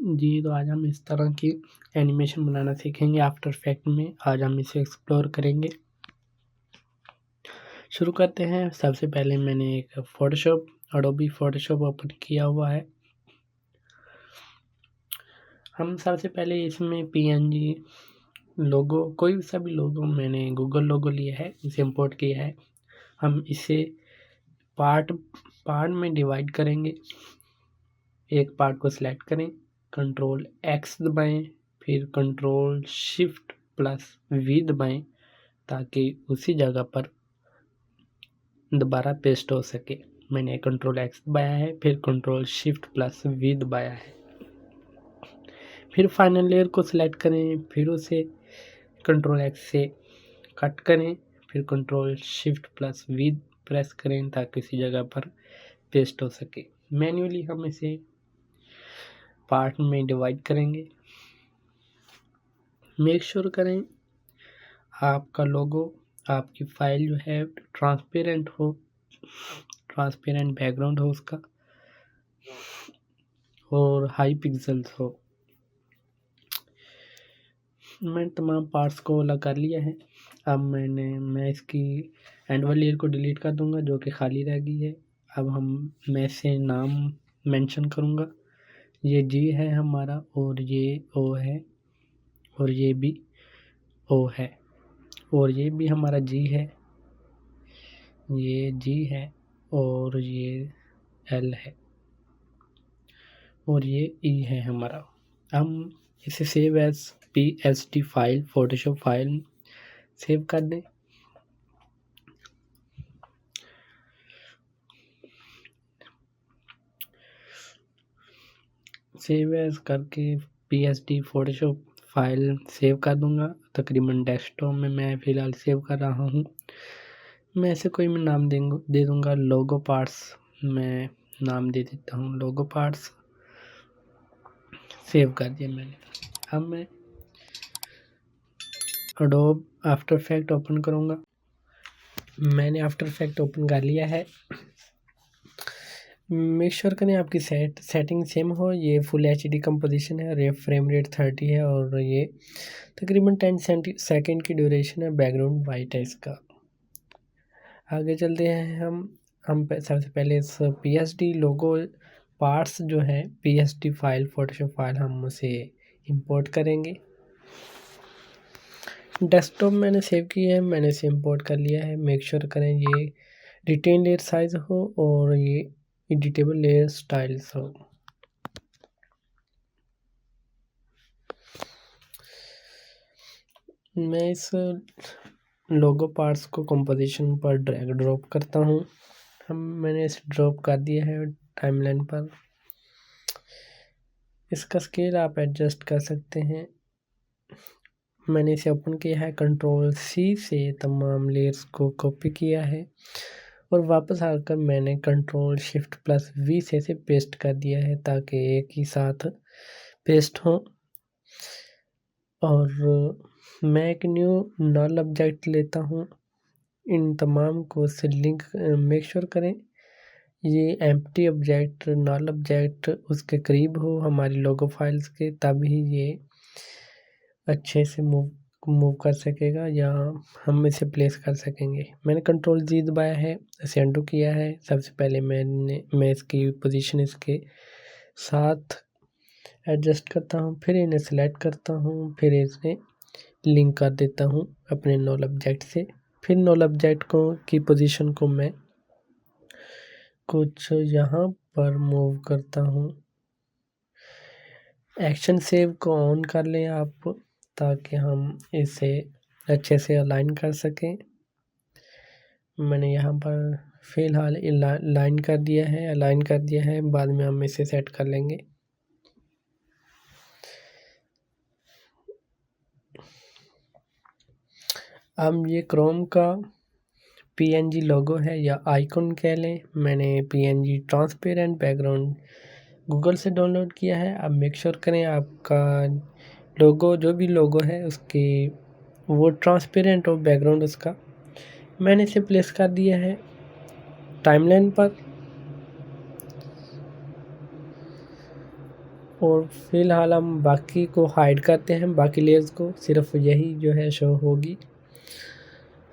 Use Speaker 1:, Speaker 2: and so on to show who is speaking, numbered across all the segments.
Speaker 1: जी, तो आज हम इस तरह की एनिमेशन बनाना सीखेंगे आफ्टर इफेक्ट में। आज हम इसे एक्सप्लोर करेंगे। शुरू करते हैं। सबसे पहले मैंने एक एडोबी फोटोशॉप ओपन किया हुआ है। हम सबसे पहले इसमें पीएनजी लोगो, कोई सा भी लोगो, मैंने गूगल लोगो लिया है, इसे इंपोर्ट किया है। हम इसे पार्ट में डिवाइड करेंगे। एक पार्ट को सिलेक्ट करें, कंट्रोल एक्स दबाएं, फिर कंट्रोल शिफ्ट प्लस वी दबाएं ताकि उसी जगह पर दोबारा पेस्ट हो सके। मैंने कंट्रोल एक्स दबाया है, फिर कंट्रोल शिफ्ट प्लस वी दबाया है। फिर फाइनल लेयर को सिलेक्ट करें, फिर उसे कंट्रोल एक्स से कट करें, फिर control shift plus V press करें ताकि उसी जगह पर पेस्ट हो सके। मैन्युअली हम इसे पार्ट में डिवाइड करेंगे। मेक श्योर करें आपका लोगो, आपकी फाइल जो है ट्रांसपेरेंट हो, ट्रांसपेरेंट बैकग्राउंड हो उसका, और हाई पिक्सल्स हो। मैं तमाम पार्ट्स को अलग कर लिया है। अब मैं इसकी एंड वाली लेयर को डिलीट कर दूंगा जो कि खाली रह गई है। अब मैं इसे नाम मेंशन करूंगा। ये जी है हमारा, और ये ओ है, और ये भी ओ है, और ये भी हमारा जी है, ये जी है, और ये एल है, और ये ई है हमारा। हम इसे save as PSD file, Photoshop file save कर दें। सेव एज करके PSD फोटोशॉप फाइल सेव कर दूंगा। तकरीबन डेस्कटॉप में मैं फ़िलहाल सेव कर रहा हूँ। मैं ऐसे कोई मैं नाम दे दूंगा लोगो पार्ट्स। मैं नाम दे देता हूँ लोगो पार्ट्स। सेव कर दिया मैंने। अब मैं एडोब आफ्टर इफेक्ट ओपन करूँगा। मैंने आफ्टर इफेक्ट ओपन कर लिया है। मेक श्योर करें आपकी सेटिंग सेम हो। ये फुल HD कंपोजिशन है, फ्रेम रेट 30 है, और ये तकरीबन 10 सेकेंड की ड्यूरेशन है। बैकग्राउंड वाइट है इसका। आगे चलते हैं। हम सबसे पहले इस PSD लोगो पार्ट्स जो है PSD फाइल, फोटोशॉप फाइल, हम उसे इंपोर्ट करेंगे। डेस्कटॉप मैंने सेव किया है, मैंने इसे इंपोर्ट कर लिया है। मेक श्योर करें ये रिटेन लेयर साइज हो और ये एडिटेबल लेयर स्टाइल्स हो। मैं इस लोगो पार्ट्स को कंपोजिशन पर ड्रैग ड्रॉप करता हूँ। मैंने इसे ड्रॉप कर दिया है टाइमलाइन पर। इसका स्केल आप एडजस्ट कर सकते हैं। मैंने इसे ओपन किया है, कंट्रोल C से तमाम लेयर्स को कॉपी किया है, और वापस आकर मैंने कंट्रोल शिफ्ट प्लस V से इसे पेस्ट कर दिया है ताकि एक ही साथ पेस्ट हो। और मैं एक न्यू नल ऑब्जेक्ट लेता हूँ। इन तमाम को से लिंक मेक श्योर करें ये एम्प्टी ऑब्जेक्ट, नल ऑब्जेक्ट उसके करीब हो हमारी लोगो फाइल्स के, तभी ये अच्छे से मूव कर सकेगा या हम इसे प्लेस कर सकेंगे। मैंने कंट्रोल G दबाया है, इसे अंडू किया है। सबसे पहले मैं इसकी पोजीशन इसके साथ एडजस्ट करता हूँ, फिर इन्हें सेलेक्ट करता हूँ, फिर इसे लिंक कर देता हूँ अपने नल ऑब्जेक्ट से। फिर नल ऑब्जेक्ट की पोजीशन को मैं कुछ यहाँ पर मूव करता हूँ। एक्शन सेव को ऑन कर लें आप ताकि हम इसे अच्छे से अलाइन कर सकें। मैंने यहाँ पर फ़िलहाल अलाइन कर दिया है, बाद में हम इसे सेट कर लेंगे। अब ये क्रोम का PNG लोगो है या आइकॉन कह लें। मैंने PNG ट्रांसपेरेंट बैकग्राउंड गूगल से डाउनलोड किया है। अब मेक श्योर करें आपका लोगो, जो भी लोगो है उसकी वो ट्रांसपेरेंट हो बैकग्राउंड उसका। मैंने इसे प्लेस कर दिया है टाइमलाइन पर। और फिलहाल हम बाकी को हाइड करते हैं, बाकी लेयर्स को सिर्फ यही जो है शो होगी।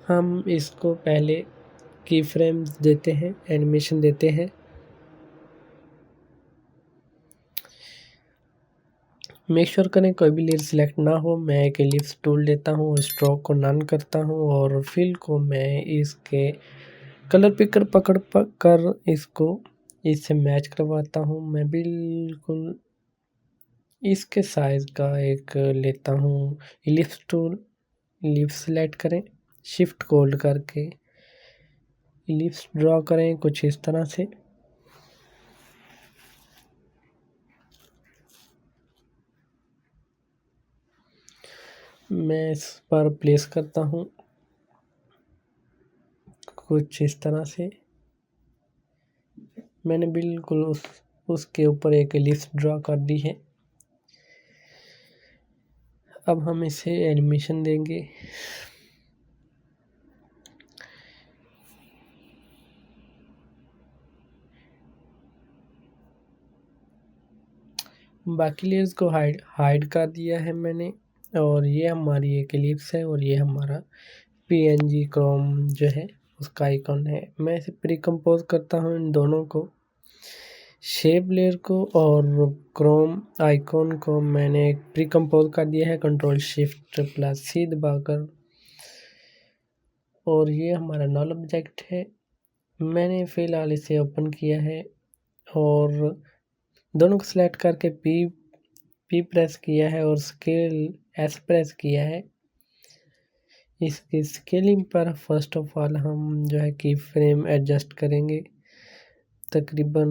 Speaker 1: हम इसको पहले की फ्रेम्स देते हैं, एनिमेशन देते हैं। मेक श्योर करें कोई भी लेयर सिलेक्ट ना हो। मैं एक एलिप्स टूल लेता हूँ और स्ट्रोक को नन करता हूँ और फिल को मैं इसके कलर पिकर पकड़ कर इसको इससे मैच करवाता हूँ। मैं बिल्कुल इसके साइज का एक लेता हूँ इलिप्स टूल। इलिप्स सेलेक्ट करें, शिफ्ट होल्ड करके इलिप्स ड्रॉ करें कुछ इस तरह से। मैं इस पर प्लेस करता हूँ कुछ इस तरह से। मैंने बिल्कुल उसके ऊपर एक एलिप्स ड्रॉ कर दी है। अब हम इसे एनिमेशन देंगे। बाकी लेयर्स को हाइड कर दिया है मैंने। और ये हमारी एक एलिप्स है और ये हमारा पीएनजी क्रोम जो है उसका आइकॉन है। मैं इसे प्री कंपोज करता हूँ इन दोनों को, शेप लेयर को और क्रोम आइकॉन को मैंने प्री कंपोज कर दिया है कंट्रोल शिफ्ट प्लस सी दबाकर। और ये हमारा नल ऑब्जेक्ट है। मैंने फ़िलहाल इसे ओपन किया है और दोनों को सिलेक्ट करके पी प्रेस किया है और स्केल एस प्रेस किया है। इसकी स्केलिंग पर फर्स्ट ऑफ ऑल हम जो है की फ्रेम एडजस्ट करेंगे तकरीबन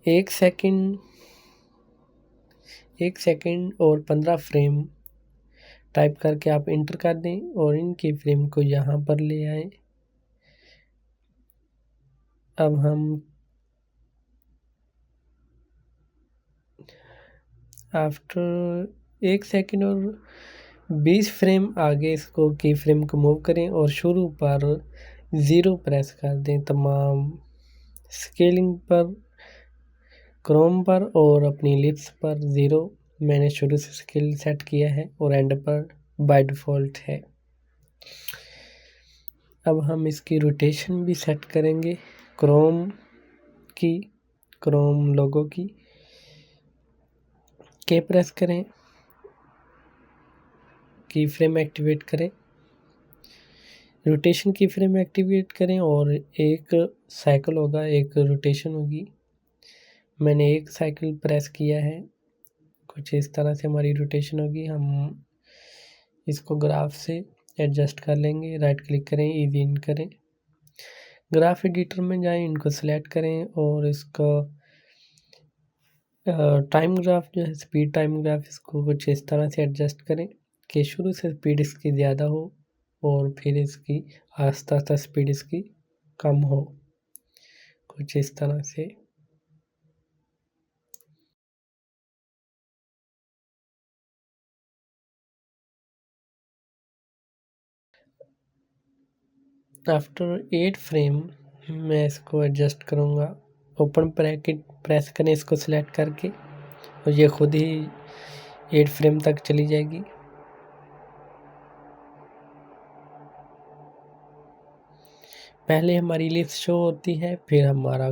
Speaker 1: 1 सेकंड और 15 फ्रेम टाइप करके आप इंटर कर दें और इनकी फ्रेम को यहाँ पर ले आए। अब हम आफ्टर 1 सेकंड और 20 फ्रेम आगे इसको की फ्रेम को मूव करें और शुरू पर 0 प्रेस कर दें तमाम स्केलिंग पर, क्रोम पर और अपनी लिप्स पर 0 मैंने शुरू से स्केल सेट किया है और एंड पर बाय डिफ़ॉल्ट है। अब हम इसकी रोटेशन भी सेट करेंगे क्रोम लोगो की। के प्रेस करें, की फ्रेम एक्टिवेट करें, रोटेशन की फ्रेम एक्टिवेट करें और एक साइकिल होगा, एक रोटेशन होगी। मैंने एक साइकिल प्रेस किया है, कुछ इस तरह से हमारी रोटेशन होगी। हम इसको ग्राफ से एडजस्ट कर लेंगे। राइट क्लिक करें, इजी इन करें, ग्राफ एडिटर में जाएं, इनको सेलेक्ट करें और इसका टाइम ग्राफ जो है स्पीड टाइम ग्राफ इसको कुछ इस तरह से एडजस्ट करें कि शुरू से स्पीड इसकी ज़्यादा हो और फिर इसकी आस्ता आस्ता स्पीड इसकी कम हो, कुछ इस तरह से। आफ्टर 8 फ्रेम मैं इसको एडजस्ट करूँगा। ओपन ब्रैकेट प्रेस करें इसको सिलेक्ट करके और ये खुद ही 8 फ्रेम तक चली जाएगी। पहले हमारी लिस्ट शो होती है, फिर हमारा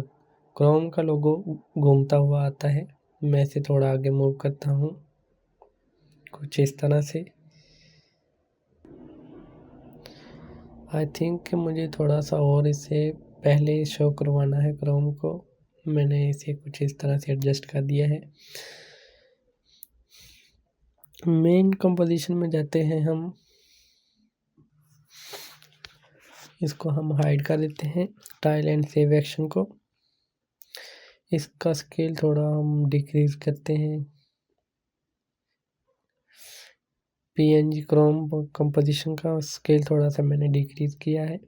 Speaker 1: क्रोम का लोगो घूमता हुआ आता है। मैं इसे थोड़ा आगे मूव करता हूँ कुछ इस तरह से। आई थिंक मुझे थोड़ा सा और इसे पहले शो करवाना है क्रोम को। मैंने इसे कुछ इस तरह से एडजस्ट कर दिया है। मेन कंपोजिशन में जाते हैं हम, इसको हम हाइड कर देते हैं टाइल एंड सेव एक्शन को। इसका स्केल थोड़ा हम डिक्रीज करते हैं। पीएनजी क्रोम कंपोजिशन का स्केल थोड़ा सा मैंने डिक्रीज किया है।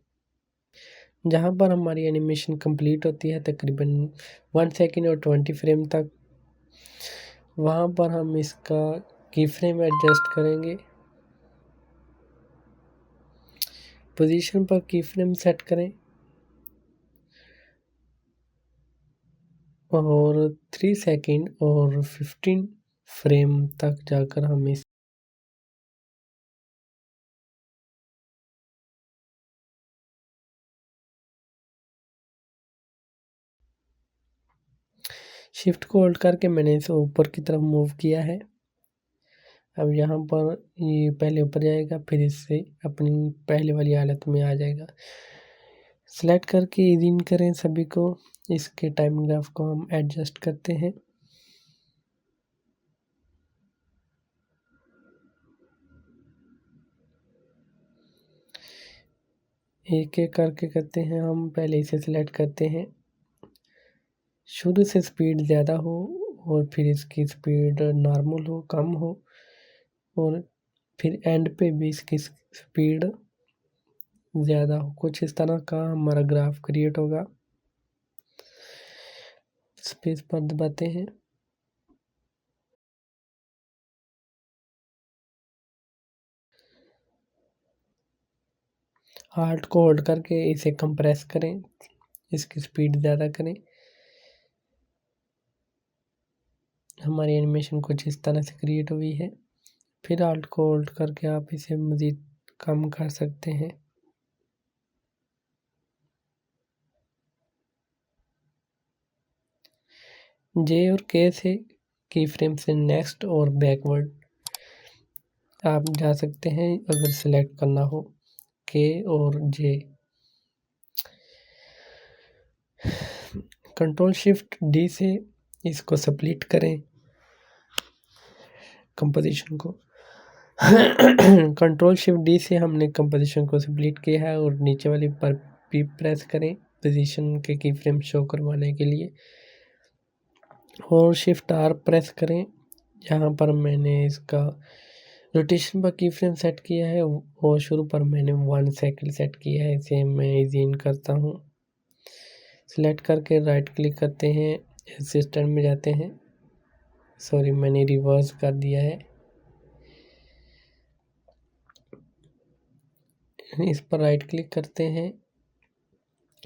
Speaker 1: जहाँ पर हमारी एनिमेशन कंप्लीट होती है तकरीबन 1 सेकंड और 20 फ्रेम तक, वहाँ पर हम इसका की फ्रेम एडजस्ट करेंगे। पोजीशन पर की फ्रेम सेट करें और 3 सेकंड और 15 फ्रेम तक जाकर हम इस शिफ्ट को होल्ड करके मैंने इसे ऊपर की तरफ मूव किया है। अब यहाँ पर ये पहले ऊपर जाएगा, फिर इससे अपनी पहले वाली हालत में आ जाएगा। सेलेक्ट करके इन करें सभी को। इसके टाइम ग्राफ को हम एडजस्ट करते हैं। एक एक करके करते हैं हम। पहले इसे सिलेक्ट करते हैं, शुरू से स्पीड ज़्यादा हो और फिर इसकी स्पीड नॉर्मल हो, कम हो, और फिर एंड पे भी इसकी स्पीड ज़्यादा हो। कुछ इस तरह का हमारा ग्राफ क्रिएट होगा। स्पेस पर दबाते हैं। हार्ट को होल्ड करके इसे कंप्रेस करें, इसकी स्पीड ज़्यादा करें। हमारी एनिमेशन कुछ इस तरह से क्रिएट हुई है। फिर हार्ट को होल्ड करके आप इसे मज़ीद कम कर सकते हैं। जे और के से की फ्रेम से नेक्स्ट और बैकवर्ड आप जा सकते हैं अगर सिलेक्ट करना हो। के और जे। कंट्रोल शिफ्ट डी से इसको स्प्लिट करें, कंपोजिशन को। कंट्रोल शिफ्ट डी से हमने कंपोजिशन को स्प्लिट किया है और नीचे वाली पर भी प्रेस करें पोजीशन के की फ्रेम शो करवाने के लिए, और शिफ्ट आर प्रेस करें। यहाँ पर मैंने इसका रोटेशन पर की फ्रेम सेट किया है और शुरू पर मैंने 1 सेकंड सेट किया है। इसे मैं इजीन करता हूँ। सिलेक्ट करके राइट क्लिक करते हैं, असिस्टेंट में जाते हैं। सॉरी, मैंने रिवर्स कर दिया है। इस पर राइट क्लिक करते हैं,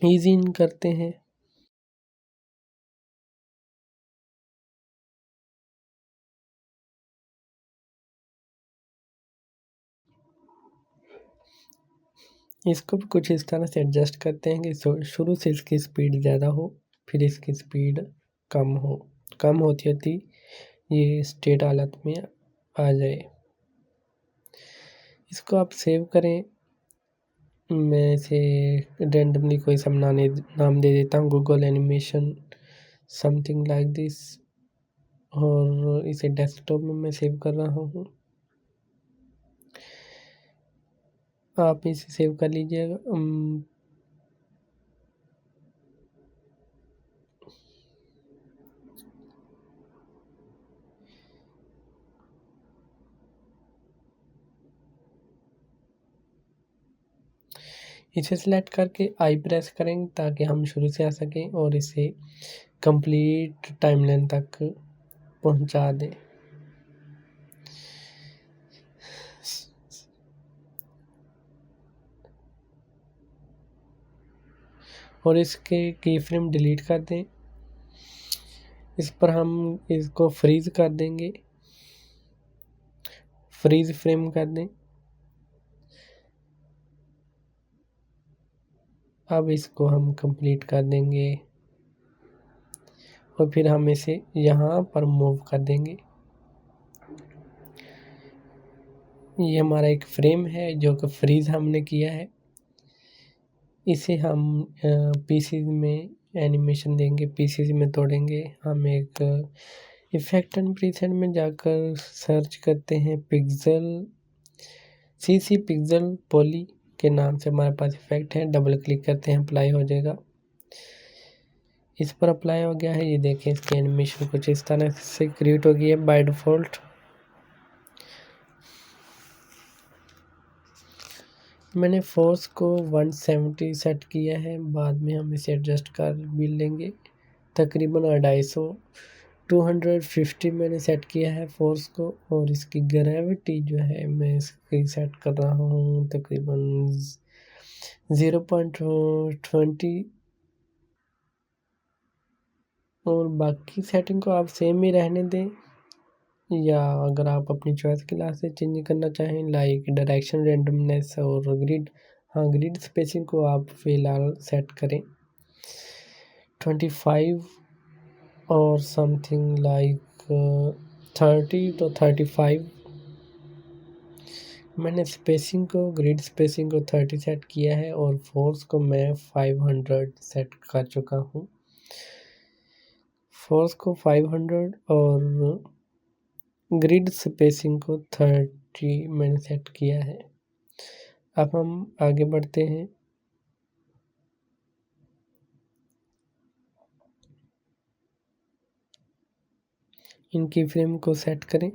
Speaker 1: ईजी इन करते हैं। इसको भी कुछ इस तरह से एडजस्ट करते हैं कि शुरू से इसकी स्पीड ज़्यादा हो, फिर इसकी स्पीड कम हो। कम होती होती ये स्टेट हालत में आ जाए। इसको आप सेव करें। मैं इसे रैंडमली कोई सा नाम दे देता हूँ, Google animation something like this, और इसे डेस्कटॉप में मैं सेव कर रहा हूँ। आप इसे सेव कर लीजिएगा। इसे सिलेक्ट करके आई प्रेस करेंगे ताकि हम शुरू से आ सकें और इसे कंप्लीट टाइमलाइन तक पहुंचा दें। और इसके की फ्रेम डिलीट कर दें। इस पर हम इसको फ्रीज कर देंगे, फ्रीज फ्रेम कर दें। अब इसको हम कंप्लीट कर देंगे और फिर हम इसे यहाँ पर मूव कर देंगे। ये हमारा एक फ्रेम है जो कि फ्रीज हमने किया है। इसे हम पीसीज में एनिमेशन देंगे, पीसीज में तोड़ेंगे। हम एक इफेक्ट एंड प्रीसेट में जाकर सर्च करते हैं पिक्सल, सीसी पिक्सल पॉली के नाम से हमारे पास इफेक्ट है। डबल क्लिक करते हैं, अप्लाई हो जाएगा। इस पर अप्लाई हो गया है। ये देखें, इसकी एनिमेशन कुछ इस तरह से क्रिएट हो गई है बाय डिफ़ॉल्ट। मैंने फोर्स को 170 सेट किया है, बाद में हम इसे एडजस्ट कर भी लेंगे। तकरीबन 250 250 मैंने सेट किया है फोर्स को, और इसकी ग्रेविटी जो है मैं इसकी सेट कर रहा हूँ तकरीबन 0.20 और बाकी सेटिंग को आप सेम ही रहने दें, या अगर आप अपनी चॉइस के हिसाब से चेंज करना चाहें लाइक डायरेक्शन, रेंडमनेस और ग्रिड, हाँ ग्रिड स्पेसिंग को आप फिलहाल सेट करें 25 और समथिंग लाइक 30 to 35। मैंने स्पेसिंग को, ग्रिड स्पेसिंग को 30 सेट किया है और फोर्स को मैं 500 सेट कर चुका हूँ। फोर्स को 500 और ग्रिड स्पेसिंग को 30 मैंने सेट किया है। अब हम आगे बढ़ते हैं। इनकी फ्रेम को सेट करें।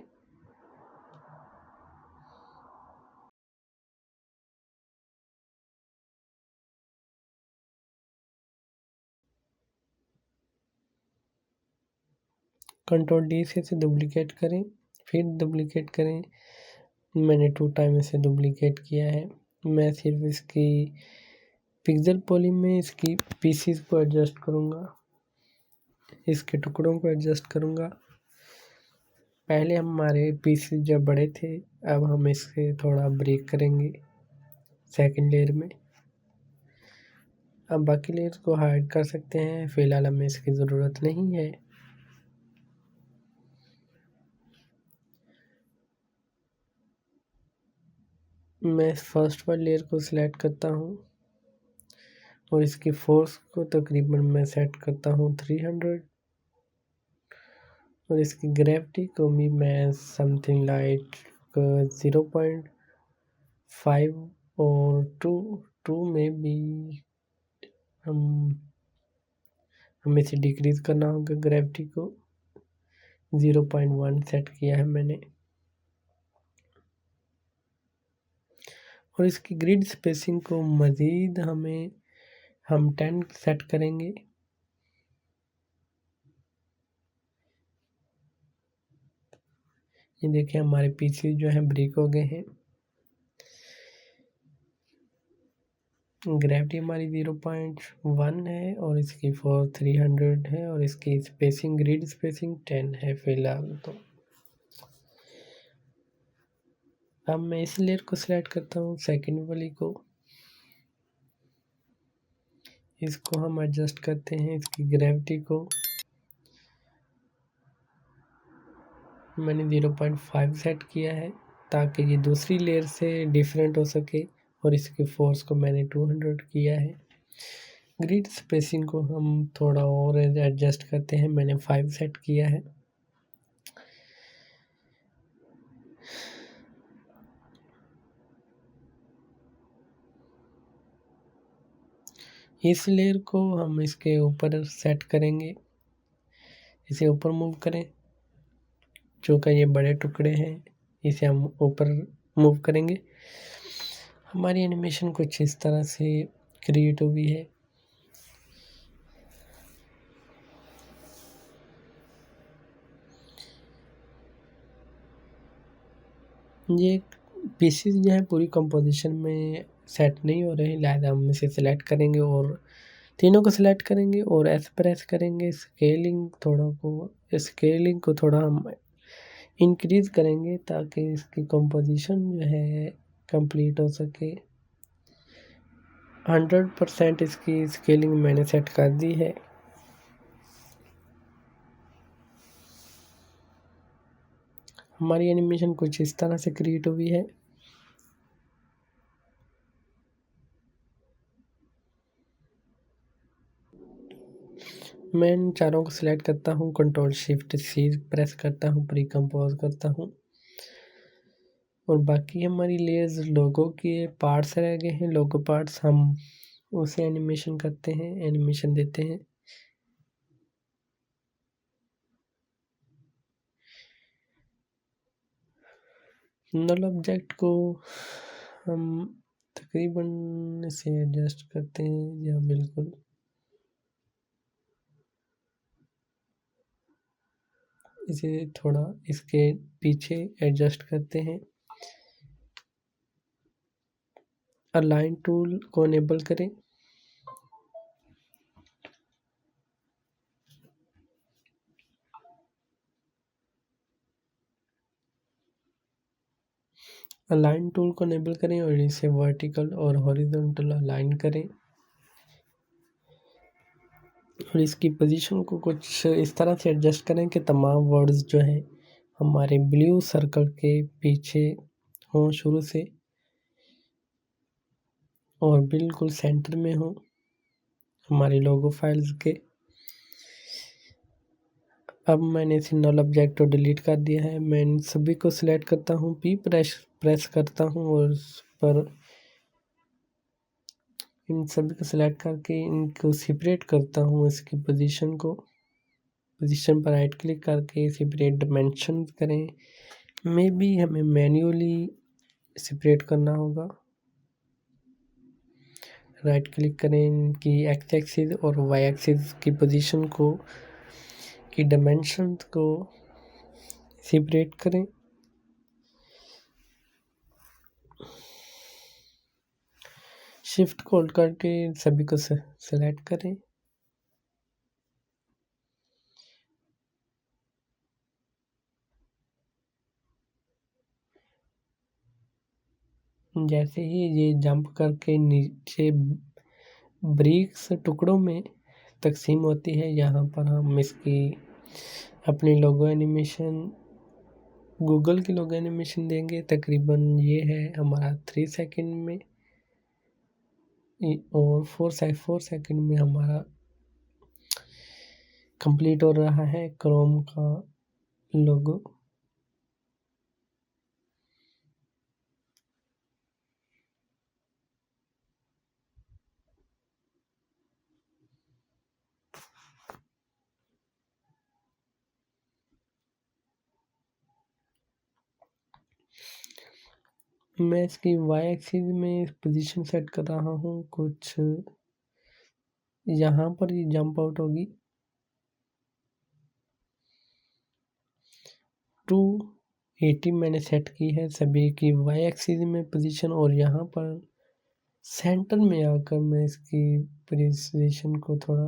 Speaker 1: कंट्रोल डी से इसे डुप्लीकेट करें, फिर डुप्लीकेट करें। मैंने 2 टाइम इसे डुप्लीकेट किया है। मैं सिर्फ इसकी पिक्सल पॉली में इसकी पीसीज को एडजस्ट करूँगा, इसके टुकड़ों को एडजस्ट करूँगा। पहले हमारे पीसीज जब बड़े थे, अब हम इससे थोड़ा ब्रेक करेंगे सेकंड लेयर में। अब बाकी लेयर्स को हाइड कर सकते हैं, फिलहाल हमें इसकी ज़रूरत नहीं है। मैं फर्स्ट वाली लेयर को सिलेक्ट करता हूँ और इसकी फोर्स को तकरीबन मैं सेट करता हूँ 300 और इसकी ग्रेविटी को भी मैं समथिंग लाइक 0.5 और 2 में भी हमें इसे डिक्रीज करना होगा। ग्रेविटी को 0.1 सेट किया है मैंने और इसकी ग्रिड स्पेसिंग को मज़ीद हम 10 सेट करेंगे। ये देखिए हमारे पीछे जो है ब्रेक हो गए हैं। ग्रेविटी हमारी 0.1 है और इसकी फोर्स 300 है और इसकी स्पेसिंग, ग्रिड स्पेसिंग 10 है फिलहाल। तो अब मैं इस लेयर को सिलेक्ट करता हूँ, सेकंड वाली को। इसको हम एडजस्ट करते हैं, इसकी ग्रेविटी को मैंने 0.5 सेट किया है ताकि ये दूसरी लेयर से डिफरेंट हो सके और इसकी फोर्स को मैंने 200 किया है। ग्रिड स्पेसिंग को हम थोड़ा और एडजस्ट करते हैं, मैंने 5 सेट किया है। इस लेयर को हम इसके ऊपर सेट करेंगे, इसे ऊपर मूव करें। चूँकि ये बड़े टुकड़े हैं, इसे हम ऊपर मूव करेंगे। हमारी एनिमेशन कुछ इस तरह से क्रिएट हुई है। ये पीसेस जो है पूरी कंपोजिशन में सेट नहीं हो रहे, लिहाजा हम इसे सिलेक्ट करेंगे और तीनों को सिलेक्ट करेंगे और एस प्रेस करेंगे। स्केलिंग को थोड़ा हम इंक्रीज़ करेंगे ताकि इसकी कंपोजिशन जो है कंप्लीट हो सके। 100% इसकी स्केलिंग मैंने सेट कर दी है। हमारी एनिमेशन कुछ इस तरह से क्रिएट हुई है। मैं इन चारों को सिलेक्ट करता हूँ, कंट्रोल शिफ्ट सी प्रेस करता हूँ, प्री कंपोज करता हूँ और बाकी हमारी लेयर्स लोगो के पार्ट्स रह गए हैं। लोगो पार्ट्स हम उसे एनिमेशन करते हैं, एनिमेशन देते हैं। नल ऑब्जेक्ट को हम तकरीबन इसे एडजस्ट करते हैं या बिल्कुल इसे थोड़ा इसके पीछे एडजस्ट करते हैं। अलाइन टूल को इनेबल करें। अलाइन टूल को इनेबल करें और इसे वर्टिकल और हॉरिजॉन्टल अलाइन करें और इसकी पोजीशन को कुछ इस तरह से एडजस्ट करें कि तमाम वर्ड्स जो हैं हमारे ब्लू सर्कल के पीछे हों शुरू से और बिल्कुल सेंटर में हो हमारी लोगो फाइल्स के। अब मैंने इसे नल ऑब्जेक्ट को डिलीट कर दिया है। मैं इन सभी को सिलेक्ट करता हूँ, पी प्रेस करता हूँ और उस पर इन सभी को सिलेक्ट करके इनको सेपरेट करता हूँ। इसकी पोजीशन पर राइट क्लिक करके सेपरेट डायमेंशन करें। मे बी हमें मैन्युअली सेपरेट करना होगा। राइट क्लिक करें, इनकी एक्स एक्सिस और वाई एक्सिस की पोजीशन की डायमेंशन को सेपरेट करें। शिफ्ट को होल्ड करके सभी को सेलेक्ट करें। जैसे ही ये जंप करके नीचे ब्रिक्स टुकड़ों में तकसीम होती है, यहाँ पर हम इसकी अपनी लोगो एनिमेशन गूगल की लोगो एनिमेशन देंगे। तकरीबन ये है हमारा 3 सेकंड में और 4 सेकंड में हमारा कंप्लीट हो रहा है क्रोम का लोगो। मैं इसकी वाई एक्सिस में पोजीशन सेट कर रहा हूँ, कुछ यहाँ पर ये जंप आउट होगी 280 मैंने सेट की है सभी की वाई एक्सिस में पोजीशन और यहाँ पर सेंटर में आकर मैं इसकी पोजीशन को थोड़ा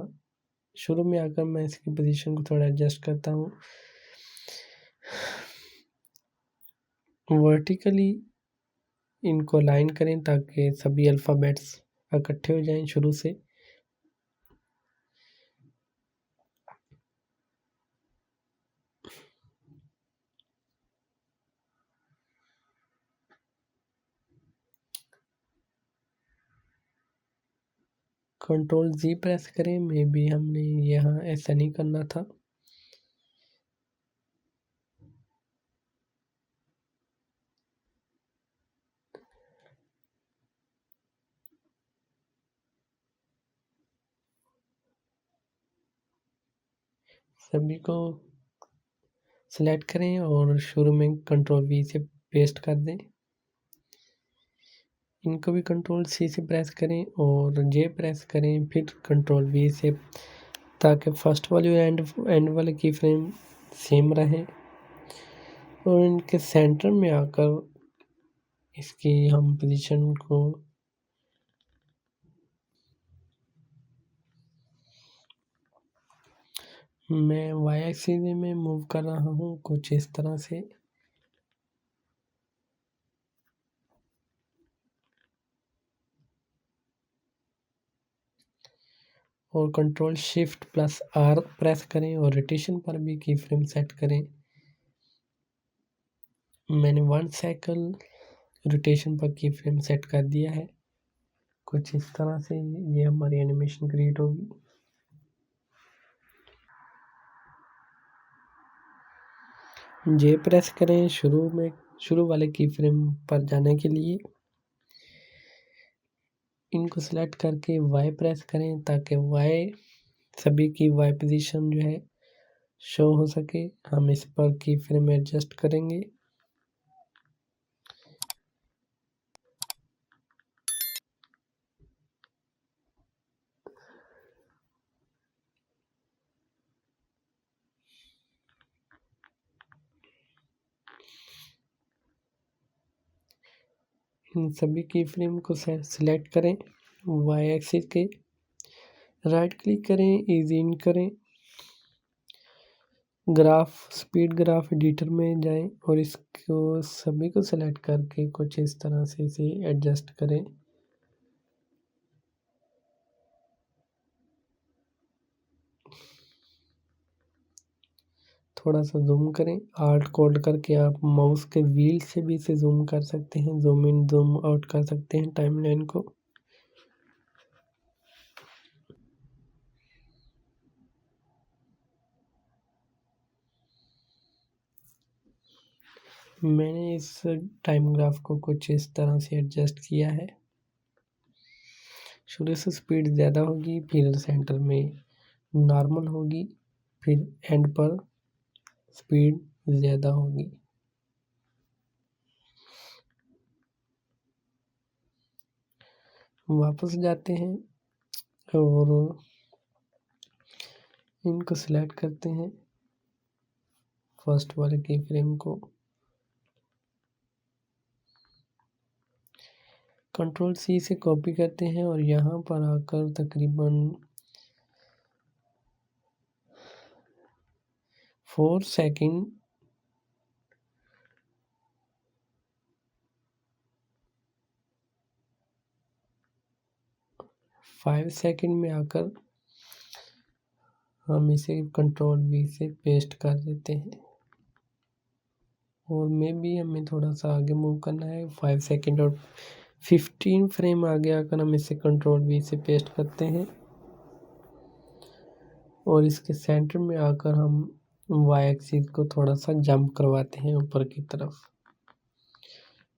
Speaker 1: शुरू में आकर मैं इसकी पोजीशन को थोड़ा एडजस्ट करता हूँ। वर्टिकली इनको अलाइन करें ताकि सभी अल्फ़ाबेट्स इकट्ठे हो जाएं शुरू से। कंट्रोल जी प्रेस करें। मे बी हमने यहाँ ऐसा नहीं करना था। सभी को सिलेक्ट करें और शुरू में कंट्रोल वी से पेस्ट कर दें। इनको भी कंट्रोल सी से प्रेस करें और जे प्रेस करें, फिर कंट्रोल वी से, ताकि फर्स्ट वाली और एंड वाले की फ्रेम सेम रहे और इनके सेंटर में आकर इसकी हम पोजीशन को मैं वाई एक्सिस में मूव कर रहा हूँ कुछ इस तरह से। और control shift plus are press करें और रोटेशन पर भी की फ्रेम सेट करें। मैंने 1 साइकिल रोटेशन पर की फ्रेम सेट कर दिया है। कुछ इस तरह से ये हमारी एनिमेशन क्रिएट होगी। जे प्रेस करें शुरू वाले की फ्रेम पर जाने के लिए। इनको सेलेक्ट करके वाई प्रेस करें ताकि वाई सभी की वाई पोजीशन जो है शो हो सके। हम इस पर की फ्रेम एडजस्ट करेंगे। इन सभी की फ्रेम को सिलेक्ट करें, वाई एक्सिस के राइट क्लिक करें, ईज इन करें ग्राफ स्पीड ग्राफ एडिटर में जाएं और इसको सभी को सेलेक्ट करके कुछ इस तरह से इसे एडजस्ट करें। थोड़ा सा जूम करें, आल्ट कोल्ड करके आप माउस के व्हील से भी इसे जूम कर सकते हैं, जूम इन जूम आउट कर सकते हैं टाइमलाइन को। मैंने इस टाइम ग्राफ को कुछ इस तरह से एडजस्ट किया है। शुरू से स्पीड ज़्यादा होगी, फिर सेंटर में नॉर्मल होगी, फिर एंड पर स्पीड ज़्यादा होगी। वापस जाते हैं और इनको सिलेक्ट करते हैं, फर्स्ट वाले की फ्रेम को कंट्रोल C से कॉपी करते हैं और यहाँ पर आकर तकरीबन 4 सेकंड 5 सेकंड में आकर हम इसे कंट्रोल V से पेस्ट कर देते हैं और मे भी हमें थोड़ा सा आगे मूव करना है। 5 सेकंड और 15 फ्रेम आगे आकर हम इसे कंट्रोल V से पेस्ट करते हैं और इसके सेंटर में आकर हम y एक्सिस को थोड़ा सा जंप करवाते हैं ऊपर की तरफ।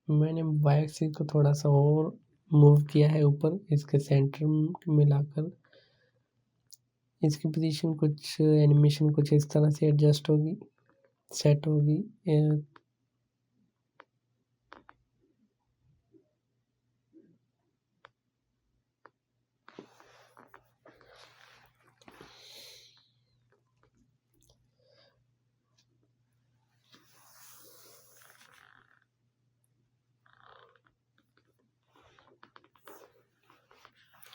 Speaker 1: मैंने y एक्सिस को थोड़ा सा और मूव किया है ऊपर, इसके सेंटर में लाकर इसकी पोजीशन कुछ एनिमेशन कुछ इस तरह से एडजस्ट होगी, सेट होगी।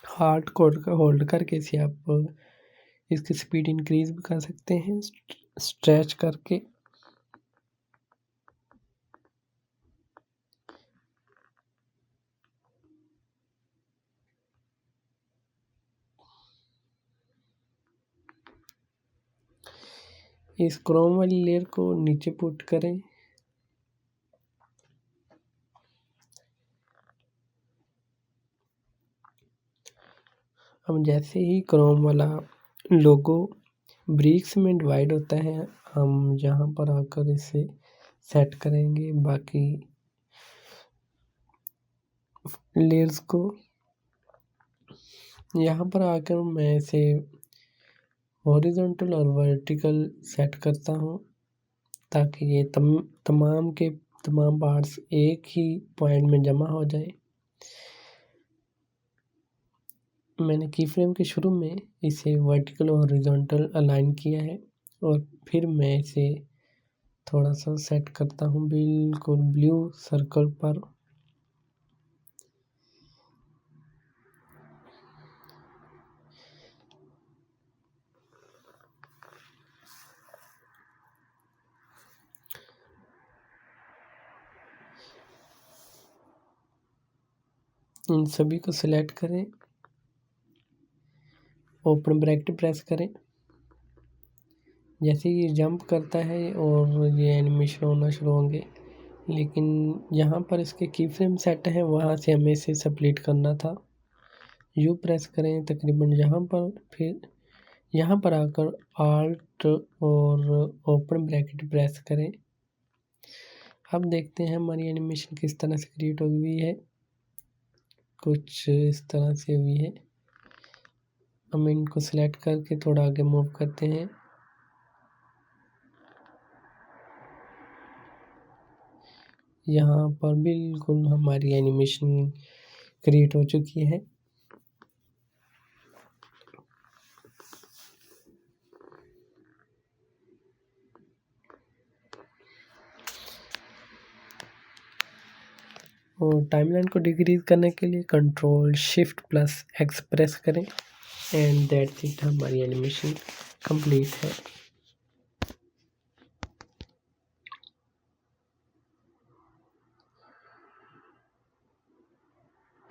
Speaker 1: हार्ड कोड का होल्ड करके इसे आप इसकी स्पीड इंक्रीज भी कर सकते हैं स्ट्रेच करके। इस क्रोम वाली लेयर को नीचे पुट करें। हम जैसे ही क्रोम वाला लोगो ब्रिक्स में डिवाइड होता है, हम यहाँ पर आकर इसे सेट करेंगे बाकी लेयर्स को। यहाँ पर आकर मैं इसे हॉरिजॉन्टल और वर्टिकल सेट करता हूँ ताकि ये तमाम के तमाम पार्ट्स एक ही पॉइंट में जमा हो जाए। मैंने की फ्रेम के शुरू में इसे वर्टिकल और हॉरिजॉन्टल अलाइन किया है और फिर मैं इसे थोड़ा सा सेट करता हूँ बिल्कुल ब्लू सर्कल पर। इन सभी को सिलेक्ट करें, ओपन ब्रैकेट प्रेस करें। जैसे ये जंप करता है और ये एनिमेशन होना शुरू होंगे, लेकिन यहाँ पर इसके की फ्रेम सेट है, वहाँ से हमें इसे स्प्लिट करना था। यू प्रेस करें तकरीबन यहाँ पर, फिर यहाँ पर आकर आल्ट और ओपन ब्रैकेट प्रेस करें। अब देखते हैं हमारी एनिमेशन किस तरह से क्रिएट हुई है, कुछ इस तरह से हुई है। हम इनको सिलेक्ट करके थोड़ा आगे मूव करते हैं। यहाँ पर बिल्कुल हमारी एनिमेशन क्रिएट हो चुकी है। और टाइमलाइन को डिक्रीज करने के लिए control shift plus x press करें एंड दैट्स इट, हमारी एनिमेशन कंप्लीट है।